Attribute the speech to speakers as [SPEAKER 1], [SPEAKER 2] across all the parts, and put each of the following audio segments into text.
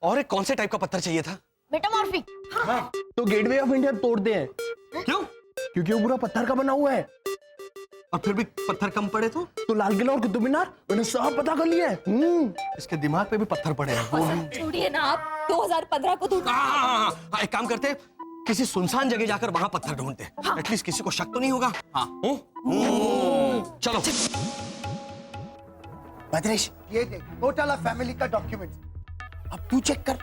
[SPEAKER 1] और एक कौन से टाइप का पत्थर चाहिए था?
[SPEAKER 2] मेटामॉर्फिक।
[SPEAKER 3] हाँ, तो गेटवे ऑफ इंडिया तोड़ते हैं।
[SPEAKER 1] क्यों?
[SPEAKER 3] क्योंकि वो पूरा पत्थर का बना हुआ है।
[SPEAKER 1] और फिर भी पत्थर कम पड़े तो
[SPEAKER 3] लाल किला और कुतुब मीनार मैंने सब पता कर लिया है।
[SPEAKER 1] इसके दिमाग पे भी पत्थर पड़े हैं। वो भी
[SPEAKER 2] छोड़िए ना आप, 2015 को तो
[SPEAKER 1] एक काम करते हैं, किसी सुनसान जगह जाकर वहां पत्थर ढूंढते हैं। एटलीस्ट किसी को शक तो नहीं होगा। हाँ चलो।
[SPEAKER 4] भद्रेश, ये देख घोटाला फैमिली का डॉक्यूमेंट। अब तू चेक कर।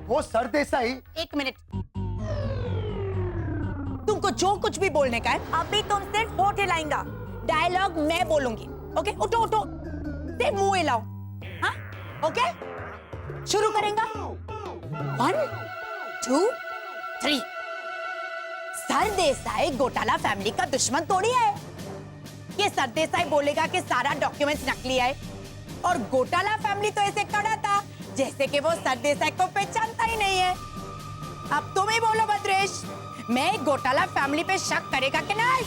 [SPEAKER 4] वो सरदेसाई।
[SPEAKER 5] एक मिनट, तुमको जो कुछ भी बोलने का है अभी तुम सिर्फ होठ हिलाएंगा। डायलॉग मैं बोलूंगी। ओके, उठो उठो, सिर्फ मुंह हिलाओ। हाँ, ओके, शुरू करेंगे। 1 2 3। सरदेसाई घोटाला फैमिली का दुश्मन थोड़ी है। ये सरदेसाई बोलेगा कि सारा डॉक्यूमेंट्स नकली है, और घोटाला फैमिली तो ऐसे खड़ा था जैसे कि वो सरदेसाई को पहचानता ही नहीं है। अब तुम ही बोलो भद्रेश, मैं घोटाला फैमिली पे शक करेगा कि नहीं?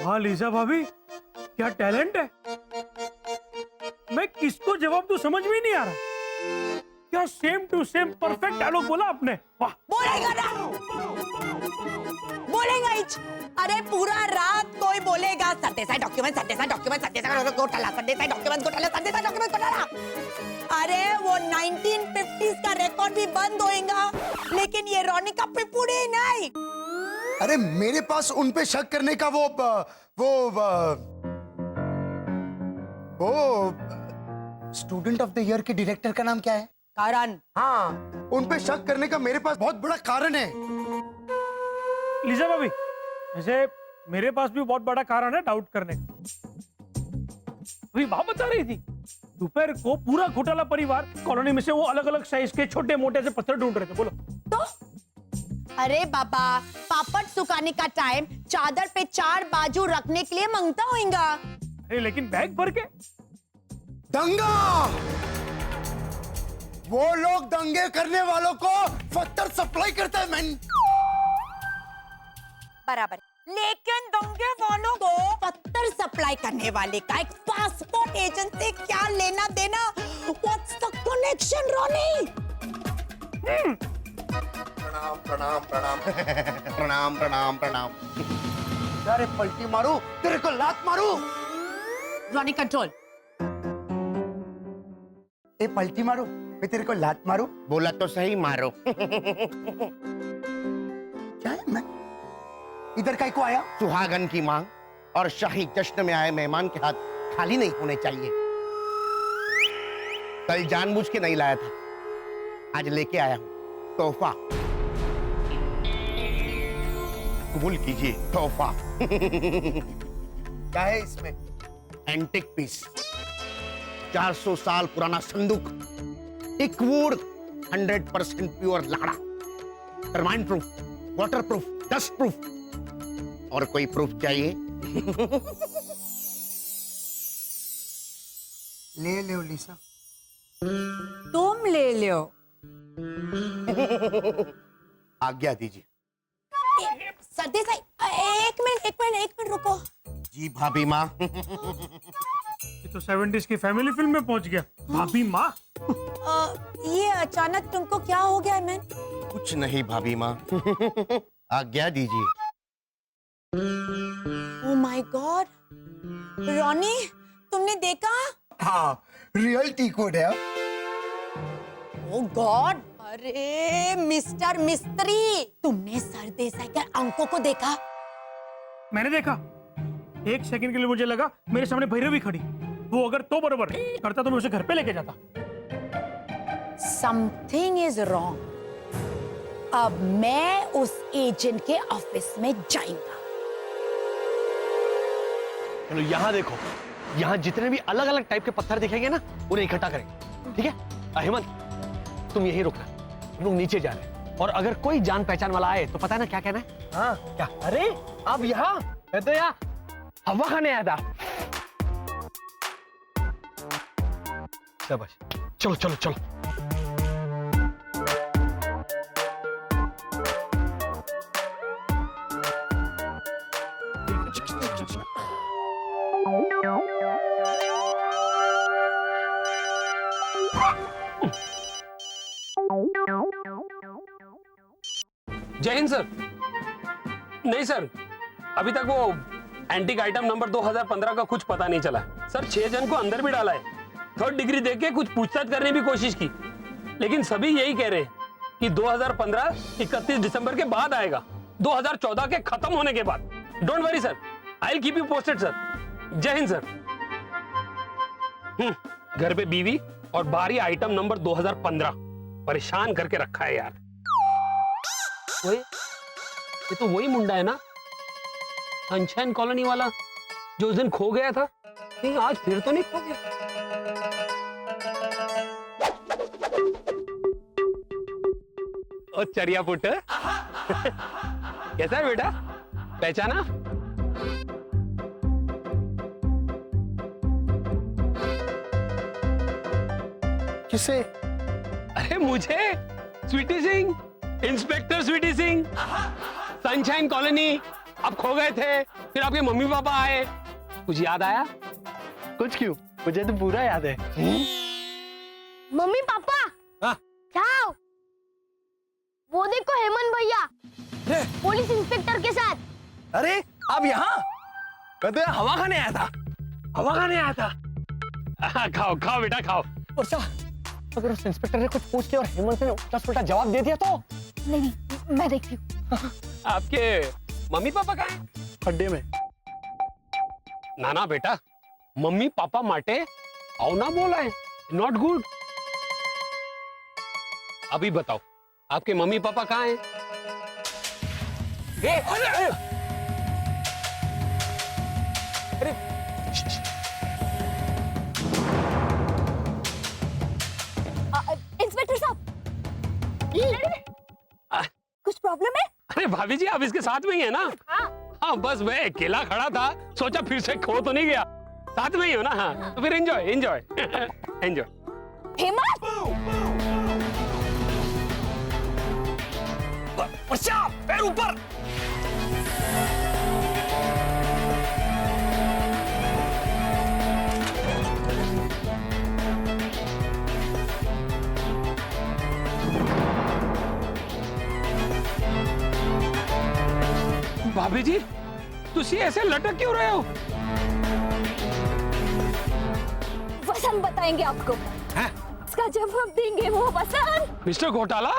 [SPEAKER 6] हाँ लीजा भाभी, क्या टैलेंट है। मैं किसको जवाब दूं समझ में नहीं आ रहा। क्या same to same perfect dialogue बोला आपने। वाह।
[SPEAKER 5] बोलेगा ना, बोलेगा ही। अरे पूरा रात कोई बोलेगा सरदेसाई डॉक्यूमेंट, सरदेसाई डॉक्यूमेंट, सरदेसाई घोटाला, सरदेसाई डॉक्यूमेंट घोटाला, सरदेसाई डॉक्यूमेंट घोटाला। अरे वो 1950s का रिकॉर्ड भी बंद होएगा, लेकिन ये रोनिका पिपुड़ी नहीं।
[SPEAKER 4] अरे मेरे पास उन पे शक करने का वो स्टूडेंट ऑफ द ईयर के डायरेक्टर का नाम क्या है?
[SPEAKER 5] कारण।
[SPEAKER 4] हाँ, उन पे शक करने का मेरे पास बहुत बड़ा कारण है।
[SPEAKER 6] लीजा भाभी, वैसे मेरे पास भी बहुत बड़ा कारण है डाउट करने का। अभी माँ बता रही थी दोपहर को पूरा घोटाला परिवार कॉलोनी में से वो अलग अलग साइज के छोटे मोटे से पत्थर ढूंढ रहे थे। बोलो
[SPEAKER 5] तो अरे बाबा, पापड़ सुखाने का टाइम चादर पे 4 बाजू रखने के लिए मांगता होगा।
[SPEAKER 6] अरे लेकिन बैग भर के।
[SPEAKER 4] दंगा, वो लोग दंगे करने वालों को पत्थर सप्लाई करता है। मैन
[SPEAKER 5] बराबर, लेकिन दंगे वालों को पत्थर सप्लाई करने वाले का एक पासपोर्ट एजेंट से क्या लेना देना? What's the connection, रोनी?
[SPEAKER 4] प्रणाम प्रणाम प्रणाम प्रणाम प्रणाम प्रणाम। अरे पलटी मारू, तेरे को लात मारू।
[SPEAKER 5] रोनी कंट्रोल।
[SPEAKER 4] ए पलटी मारू, मैं तेरे को लात मारू।
[SPEAKER 7] बोला तो सही, मारो।
[SPEAKER 4] क्या है? मैं इधर काहे को आया?
[SPEAKER 7] सुहागन की मांग और शाही जश्न में आए मेहमान के हाथ खाली नहीं होने चाहिए। कल जानबूझ के नहीं लाया था, आज लेके आया हूं तोहफा। कबूल कीजिए तोहफा।
[SPEAKER 4] क्या है इसमें?
[SPEAKER 7] एंटिक पीस, 400 साल पुराना संदूक, एक would 100% pure Lakra, टर्माइन proof, water proof, dust proof. और कोई प्रूफ चाहिए?
[SPEAKER 4] ले लो लिसा।
[SPEAKER 5] तुम ले लो।
[SPEAKER 7] आज्ञा दीजिए।
[SPEAKER 5] सरदेसाई, एक मिनट रुको।
[SPEAKER 7] जी भाभी माँ।
[SPEAKER 6] ये तो 70s की फैमिली फिल्म में पहुंच गया। भाभी माँ।
[SPEAKER 5] ये अचानक तुमको क्या हो गया मैन?
[SPEAKER 7] कुछ नहीं भाभी माँ। आज्ञा दीजिए।
[SPEAKER 5] ओह माय गॉड, रोनी तुमने देखा?
[SPEAKER 4] हाँ, रियल टी कोड है।
[SPEAKER 5] ओह गॉड, अरे मिस्टर मिस्त्री, तुमने सरदेसाई के अंकों को देखा?
[SPEAKER 6] मैंने देखा। एक सेकंड के लिए मुझे लगा मेरे सामने भैरवी खड़ी। वो अगर तो बराबर करता तो मैं उसे घर पे लेके जाता।
[SPEAKER 5] Something is wrong. अब मैं उस एजेंट के ऑफिस में जाऊंगा।
[SPEAKER 1] चलो यहाँ देखो, यहाँ जितने भी अलग अलग टाइप के पत्थर दिखेंगे ना, उन्हें इकट्ठा करेंगे। ठीक है हेमंत, तुम यहीं रुकना, हम लोग नीचे जा रहे हैं। और अगर कोई जान पहचान वाला आए तो पता है ना क्या कहना है? हाँ क्या? अरे अब यहाँ मैं तो यहाँ हवा खाने आया था। शाबाश, चलो चलो चलो।
[SPEAKER 8] जय हिंद सर। नहीं सर, अभी तक वो एंटीक आइटम नंबर 2015 का कुछ पता नहीं चला सर। 6 जन को अंदर भी डाला है, 3rd डिग्री देके कुछ पूछताछ करने की कोशिश की, लेकिन सभी यही कह रहे हैं कि 2015 31 दिसंबर के बाद आएगा, 2014 के खत्म होने के बाद। Don't worry sir, I will keep you posted sir. जय हिंद सर। घर पे बीवी और बाहरी आइटम नंबर 2015 परेशान करके रखा है यार। वही, ये तो वही मुंडा है ना, सनशाइन कॉलोनी वाला, जो उस दिन खो गया था। नहीं, आज फिर तो नहीं खो गया। ओ चरिया पुट, कैसा है बेटा, पहचाना?
[SPEAKER 3] किसे?
[SPEAKER 8] अरे मुझे, Sweety Singh, inspector Sweety Singh. Sunshine Colony, आप खो गए थे, फिर आपके मम्मी पापा आए, कुछ याद आया?
[SPEAKER 1] कुछ क्यों, मुझे तो पूरा याद है।
[SPEAKER 2] मम्मी पापा
[SPEAKER 1] हाँ?
[SPEAKER 2] जाओ, वो देखो हेमंत भैया पुलिस इंस्पेक्टर के साथ।
[SPEAKER 3] अरे आप यहाँ? मैं तो यहाँ हवा खाने आया था।
[SPEAKER 1] हवा खाने आया था।
[SPEAKER 8] खाओ खाओ बेटा खाओ।
[SPEAKER 1] वर्षा, अगर उस इंस्पेक्टर ने कुछ पूछ लिया और हेमंत ने उल्टा-सुल्टा जवाब दे दिया तो?
[SPEAKER 2] नहीं, मैं देखती हूँ।
[SPEAKER 8] आपके मम्मी पापा कहाँ हैं?
[SPEAKER 3] खड्डे में।
[SPEAKER 8] ना बेटा, मम्मी पापा माटे आओ ना बोला है, नॉट गुड। अभी बताओ, आपके मम्मी पापा कहाँ हैं?
[SPEAKER 2] इंस्पेक्टर साहब, कुछ प्रॉब्लम है?
[SPEAKER 8] अरे भाभी जी, आप इसके साथ में ही है ना? हाँ, बस मैं अकेला खड़ा था, सोचा फिर से खो तो नहीं गया, साथ में ही हो ना। हाँ, तो फिर एंजॉय एंजॉय एंजॉय।
[SPEAKER 2] हेमंत,
[SPEAKER 1] वर्षा, पैर ऊपर।
[SPEAKER 8] भाभी जी, तुसी ऐसे लटक क्यों रहे हो?
[SPEAKER 2] वसंत बताएंगे आपको। इसका जवाब देंगे वो वसंत।
[SPEAKER 8] मिस्टर घोटाला,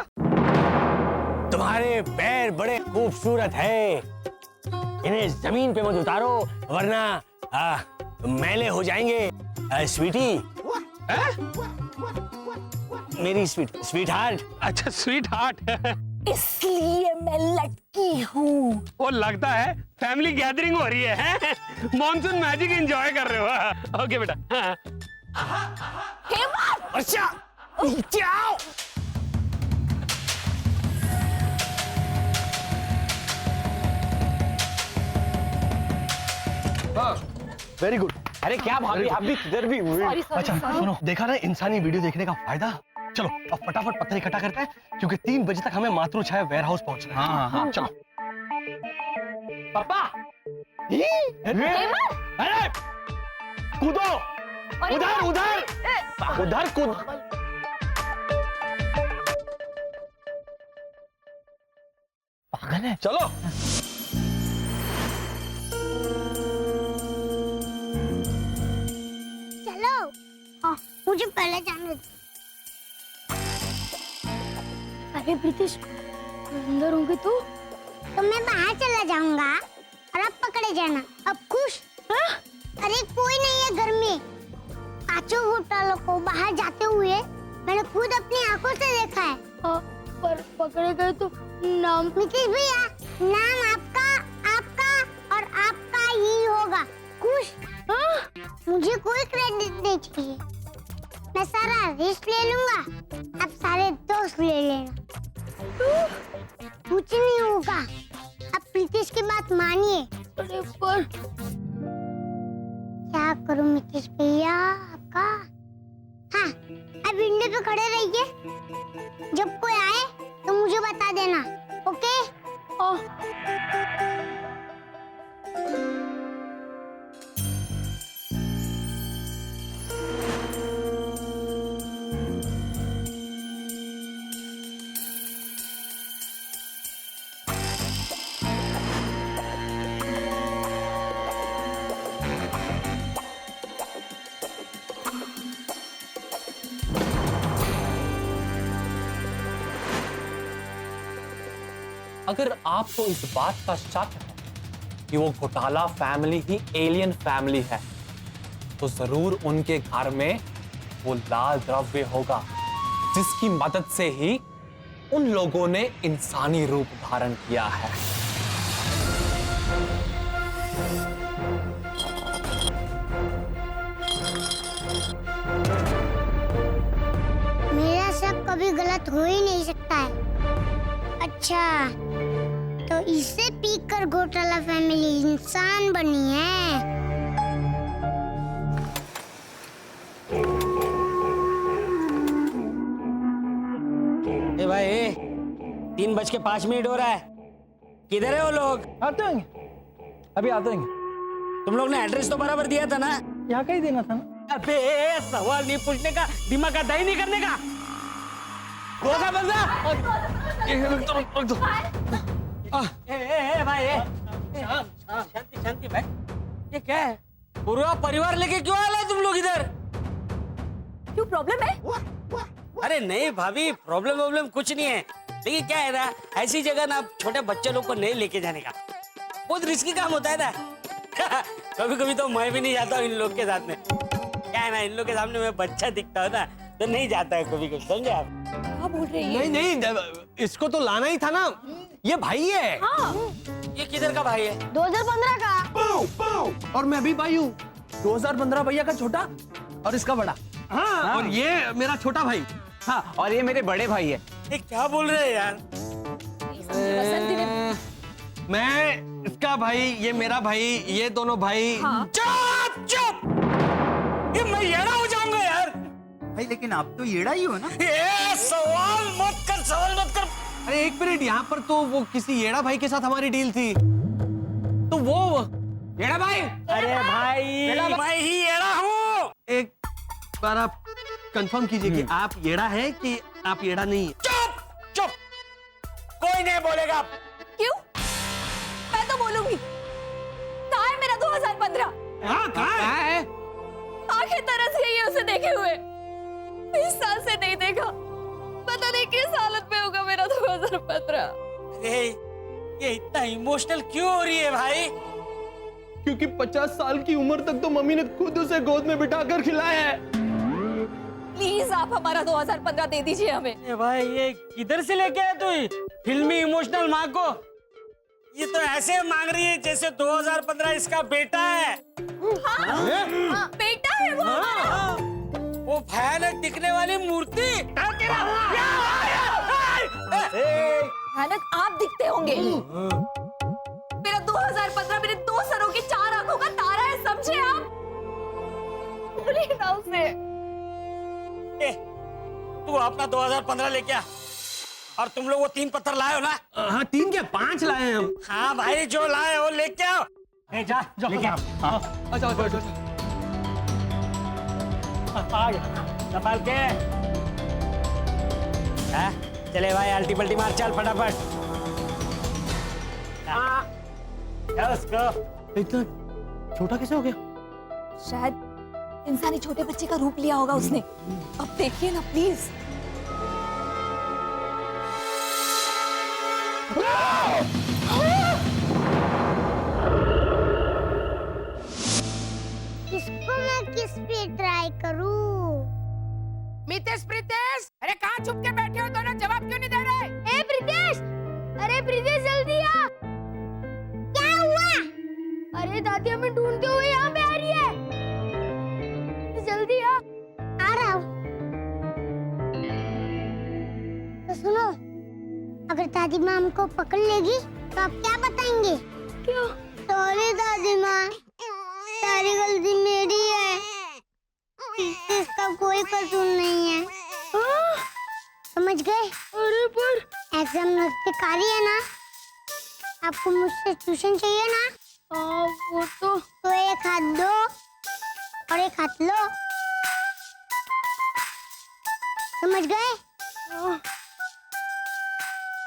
[SPEAKER 1] तुम्हारे पैर बड़े खूबसूरत है, इन्हें जमीन पे मत उतारो वरना मैले हो जाएंगे। स्वीटी, मेरी स्वीट हार्ट।
[SPEAKER 8] अच्छा स्वीट हार्ट।
[SPEAKER 2] इसलिए मैं लटकी हूँ।
[SPEAKER 8] वो लगता है फैमिली गैदरिंग हो रही है, मॉनसून मैजिक एंजॉय कर रहे हो। ओके बेटा।
[SPEAKER 2] हेमंत,
[SPEAKER 1] वर्षा, नीचे आओ। Very good. अरे क्या भाभी, आप भी किधर भी हुए? अच्छा सुनो, देखा ना इंसानी वीडियो देखने का फायदा। चलो अब फटाफट पत्थर इकट्ठा करते हैं, क्योंकि 3 बजे तक हमें मातृछाया वेयर हाउस पहुंचना है। हाँ। चलो पापा, अरे कूदो, उधर उधर उधर कूद। पागल है। चलो
[SPEAKER 9] चलो। हाँ, मुझे पहले जाने दो।
[SPEAKER 2] अरे प्रीतिश, अंदर होंगे
[SPEAKER 9] तो मैं बाहर चला जाऊंगा और आप पकड़े जाना। अब खुश? अरे कोई नहीं है घर में। पांचों घोटालों को बाहर जाते हुए मैंने खुद अपनी आंखों से देखा है।
[SPEAKER 2] पर पकड़े गए तो नाम?
[SPEAKER 9] नीतीश भैया, नाम आपका और आपका ही होगा। खुश? मुझे कोई क्रेडिट नहीं चाहिए, मैं सारा रिस्क ले लूंगा, आप सारे दोस्त ले लेना। कुछ नहीं होगा, आप प्रीतिश की बात मानिए।
[SPEAKER 2] अरे पर
[SPEAKER 9] क्या करूं नीतीश भैया आपका? हाँ, आप विंडो पे खड़े रहिए, जब कोई आए तो मुझे बता देना। ओके?
[SPEAKER 3] अगर आपको इस बात का शक है कि वो घोटाला फैमिली ही एलियन फैमिली है, तो जरूर उनके घर में वो लाल द्रव्य होगा जिसकी मदद से ही उन लोगों ने इंसानी रूप धारण किया है।
[SPEAKER 9] मेरा शक कभी गलत हो ही नहीं सकता है। अच्छा, तो इसे पीकर घोटाला फैमिली इंसान बनी है।
[SPEAKER 10] ए भाई 3:05 हो रहा है, किधर है वो लोग?
[SPEAKER 6] आते होंगे, अभी आते होंगे।
[SPEAKER 10] तुम लोग ने एड्रेस तो बराबर दिया था ना?
[SPEAKER 6] यहाँ का ही देना था ना।
[SPEAKER 10] अबे सवाल नहीं पूछने का, दिमाग का दही नहीं करने का। रोजा बंदा भाई शांति शांति भाई, ये क्या है? पूरा परिवार लेके क्यों आए तुम लोग इधर?
[SPEAKER 5] क्यों, प्रॉब्लम है?
[SPEAKER 10] अरे नहीं भाभी, प्रॉब्लम कुछ नहीं है, लेकिन क्या है ना, ऐसी जगह ना छोटे बच्चे लोग को नहीं लेके जाने का, बहुत रिस्की काम होता है ना। कभी कभी तो मैं भी नहीं जाता हूँ इन लोग के साथ में। क्या है ना, इन लोग के सामने मैं बच्चा दिखता हूँ ना, तो नहीं जाता है कभी कभी, समझे आप?
[SPEAKER 5] क्या बोल रहे हैं?
[SPEAKER 1] नहीं, इसको तो लाना ही था ना, ये भाई है।
[SPEAKER 5] हाँ।
[SPEAKER 10] ये किधर का भाई है?
[SPEAKER 2] 2015 का।
[SPEAKER 1] और मैं भी भाई हूँ।
[SPEAKER 3] 2015 भैया का छोटा और इसका बड़ा।
[SPEAKER 1] हाँ, और ये मेरा छोटा भाई।
[SPEAKER 3] हाँ, और ये मेरे बड़े भाई है।
[SPEAKER 10] ये क्या बोल रहे हैं यार?
[SPEAKER 1] मैं इसका भाई, ये मेरा भाई, ये दोनों भाई।
[SPEAKER 10] चुप चुप, ये मैं येड़ा हो जाऊंगा यार।
[SPEAKER 4] भाई लेकिन आप तो येड़ा ही हो ना।
[SPEAKER 10] ये सवाल मत कर।
[SPEAKER 1] अरे एक मिनट, यहाँ पर तो वो किसी येड़ा भाई के साथ हमारी डील थी, तो वो येड़ा भाई।
[SPEAKER 10] अरे भाई, मैं ही येड़ा हूँ।
[SPEAKER 1] एक बार आप कंफर्म कीजिए कि आप येड़ा है कि आप येड़ा नहीं है।
[SPEAKER 10] चुप, कोई नहीं बोलेगा।
[SPEAKER 5] क्यों? मैं तो बोलूंगी। कहाँ है मेरा 2015?
[SPEAKER 1] कहाँ है?
[SPEAKER 5] आंखें तरस गई है उसे देखे हुए। 20 साल से नहीं देखा, पता नहीं किस हालत में होगा मेरा 2015।
[SPEAKER 10] अरे ये इतना इमोशनल क्यों हो रही है भाई?
[SPEAKER 1] क्योंकि 50 साल की उम्र तक तो मम्मी ने खुद उसे गोद में बिठाकर खिलाया है।
[SPEAKER 5] प्लीज आप हमारा 2015 दे दीजिए हमें।
[SPEAKER 10] ए भाई, ये किधर से लेके आया तू फिल्मी इमोशनल माँ को? ये तो ऐसे मांग रही है जैसे 2015 इसका बेटा है।
[SPEAKER 5] हाँ, बेटा है वो हमारा।
[SPEAKER 10] वो भयानक दिखने वाली मूर्ति।
[SPEAKER 5] भयानक आप दिखते होंगे। मेरा 2015 मेरे 2 सरों की 4 आंखों का तारा है, समझे आप? बोलिए ना उसे।
[SPEAKER 10] तू अपना 2015 लेके आ, और तुम लोग वो 3 पत्थर लाए हो ना?
[SPEAKER 1] हाँ, 3 क्या 5 लाए हैं हम।
[SPEAKER 10] हाँ भाई, जो लाए हो लेके आओ। जा लेके आओ।
[SPEAKER 1] अच्छा।
[SPEAKER 10] आ गया, संभाल के। चले भाई, अल्टी पल्टी मार, चल फटाफट। उसको
[SPEAKER 1] इतना छोटा कैसे हो गया?
[SPEAKER 5] शायद इंसानी छोटे बच्चे का रूप लिया होगा उसने। अब देखिए ना प्लीज।
[SPEAKER 9] इसको मैं किस पे ट्राई करूं?
[SPEAKER 5] प्रीतेश, अरे कहाँ छुप के बैठे हो दोनों, जवाब क्यों नहीं दे रहे?
[SPEAKER 2] ए प्रीतेश, अरे प्रीतेश जल्दी आ।
[SPEAKER 9] क्या हुआ?
[SPEAKER 2] अरे दादी हमें ढूंढते हुए यहाँ पे आ रही है, जल्दी आ।
[SPEAKER 9] आ रहा हूँ। तो सुनो, अगर दादी माँ हमको पकड़ लेगी तो आप क्या बताएंगे?
[SPEAKER 2] क्यों?
[SPEAKER 9] सॉरी दादी माँ, सारी गलती मेरी है, इसका कोई कसूर नहीं है। समझ गए?
[SPEAKER 2] अरे पर
[SPEAKER 9] एग्जाम नजदीक आ रही है ना, आपको मुझसे ट्यूशन चाहिए ना?
[SPEAKER 2] वो तो
[SPEAKER 9] एक हाथ दो और एक हाथ लो। समझ गए?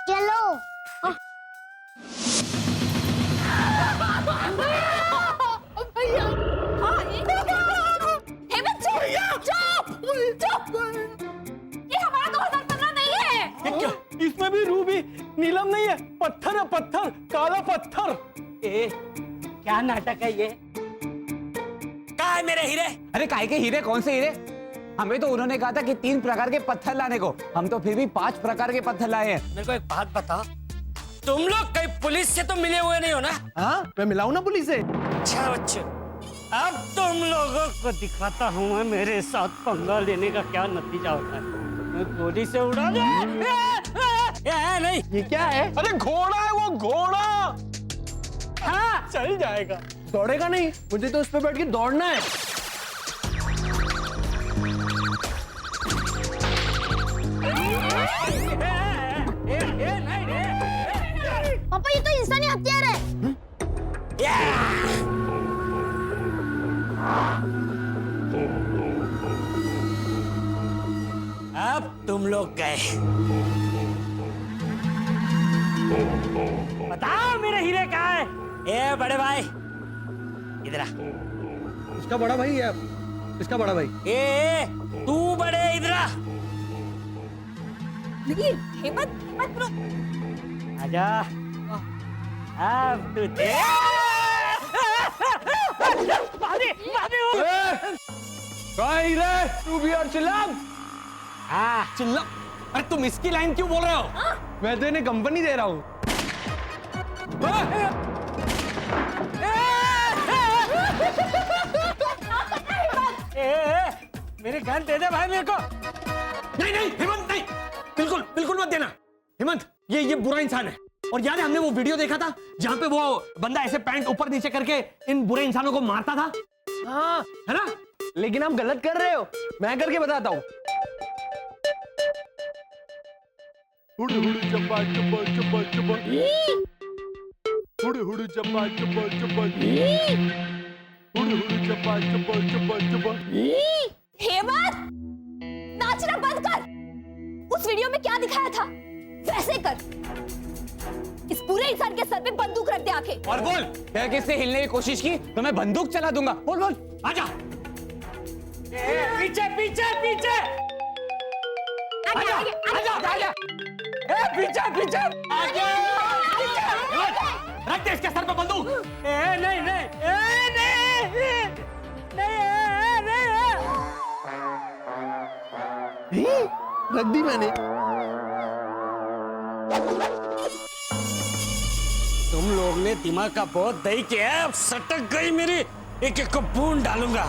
[SPEAKER 9] चलो।
[SPEAKER 2] भैया,
[SPEAKER 5] हेमंत चुप! ये हमारा 2015 नहीं है।
[SPEAKER 6] इसमें भी रूबी
[SPEAKER 1] नीलम नहीं है, पत्थर है, पत्थर, काला पत्थर।
[SPEAKER 10] ए, क्या नाटक है ये? कहाँ है मेरे हीरे?
[SPEAKER 3] अरे काहे के हीरे? कौन से हीरे? हमें तो उन्होंने कहा था कि 3 प्रकार के पत्थर लाने को, हम तो फिर भी 5 प्रकार के पत्थर लाए हैं।
[SPEAKER 10] मेरे को एक बात बताओ, तुम लोग कहीं पुलिस से तो मिले हुए नहीं हो ना?
[SPEAKER 1] हाँ, मैं मिलाऊं ना पुलिस से।
[SPEAKER 10] अच्छा बच्चे, अब तुम लोगों को दिखाता हूँ मैं मेरे साथ पंगा लेने का क्या नतीजा होता है। मैं गोली से उड़ा दे। नहीं,
[SPEAKER 1] ये क्या है? अरे घोड़ा है वो, घोड़ा।
[SPEAKER 10] हाँ
[SPEAKER 1] चल जाएगा, दौड़ेगा नहीं, मुझे तो उस पे बैठ के दौड़ना है।
[SPEAKER 2] पापा ये तो इंसानी हथियार है।
[SPEAKER 10] अब तुम लोग गए। बताओ मेरे हीरे कहाँ है? ए बड़े भाई, इधर आ।
[SPEAKER 1] इसका बड़ा भाई है, इसका बड़ा भाई।
[SPEAKER 10] ए तू बड़े, इधर आ।
[SPEAKER 5] हेमंत, हेमंत रुक।
[SPEAKER 10] आजा। अब तू दे। भागे, भागे।
[SPEAKER 1] तू भी और चिल्ला।
[SPEAKER 10] हाँ,
[SPEAKER 1] चिल्ला। अरे तुम इसकी लाइन क्यों बोल रहे हो? मैं तो इन्हें कंपनी दे रहा हूँ।
[SPEAKER 10] मेरे गन दे दे भाई मेरे को।
[SPEAKER 1] नहीं नहीं हेमंत, नहीं, बिल्कुल बिल्कुल मत देना। हेमंत, ये बुरा इंसान है। और याद है हमने वो वीडियो देखा था जहाँ पे वो बंदा ऐसे पैंट ऊपर नीचे करके इन बुरे इंसानों को मारता था? हाँ, है ना? लेकिन आप गलत कर रहे हो, मैं करके बताता हूँ।
[SPEAKER 11] हुडू हुडू चप्पा चप्पा चप्पा चप्पा, हुडू हुडू चप्पा चप्पा चप्पा, हुडू हुडू चप्पा चप्पा चप्पा चप्पा।
[SPEAKER 2] हेमंत, नाचना बंद कर। उस वीडियो में क्या दिखाया था वैसे कर। इस पूरे इंसान के सर पे बंदूक रख दे आके।
[SPEAKER 3] और बोल, फिर किसने हिलने की कोशिश की तो मैं बंदूक चला दूंगा। बोल बोल, आजा।
[SPEAKER 10] पीछे पीछे पीछे।
[SPEAKER 3] आजा, आजा, आजा। पीछे पीछे।
[SPEAKER 10] आगे।
[SPEAKER 1] रख दे इसके सर पे बंदूक।
[SPEAKER 10] नहीं नहीं, नहीं
[SPEAKER 1] नहीं, रख दी मैंने।
[SPEAKER 10] तुम लोग ने दिमाग का बहुत दही किया है, अब सटक गई मेरी। एक एक को बूंद डालूंगा।